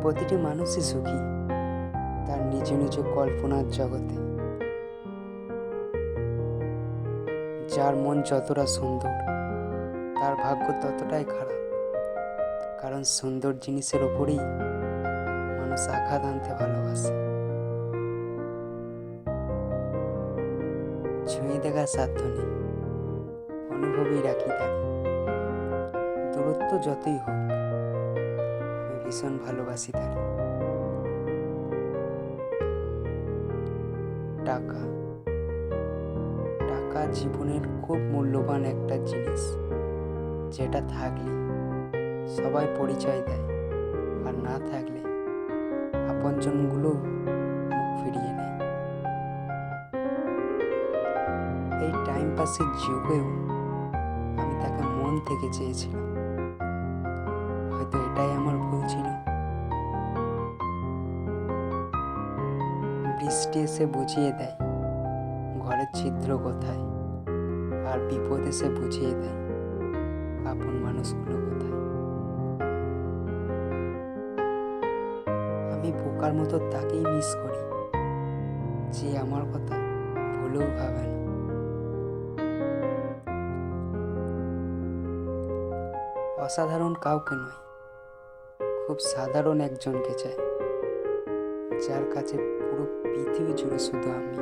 প্রতিটি মানুষই সুখী তার নিজ নিজ কল্পনার জগতে। যার মন যতটা সুন্দর তার ভাগ্য ততটাই খারাপ, কারণ সুন্দর জিনিসের ওপরেই মানুষ আঘাত আনতে ভালোবাসে। ছুঁয়ে দেখার সাধ্য নেই, অনুভবেই রাখি তাকে। দূরত্ব যতই হোক, আমি ভীষণ ভালোবাসি তাকে। টাকা টাকা জীবনের খুব মূল্যবান একটা জিনিস, যেটা থাকলে সবাই পরিচয় দেয়, আর না থাকলে আপনজনগুলো মুখ ফিরিয়ে নেয়। এই টাইম পাসের যুগেও আমি তাকে মন থেকে চেয়েছিলাম। হয়তো এটাই আমার ভুল ছিল। বৃষ্টি এসে বুঝিয়ে দেয় ঘরের ছিদ্র কোথায়, আর বিপদ এসে বুঝিয়ে দেয় আপন মানুষগুলো কোথায়। আমি বোকার মতো তাকেই মিস করি, যে আমার কথা ভুলেও ভাবে না। অসাধারণ কাউকে নয়, খুব সাধারণ একজনকে চাই, যার কাছে পুরো পৃথিবী জুড়ে শুধু আমি।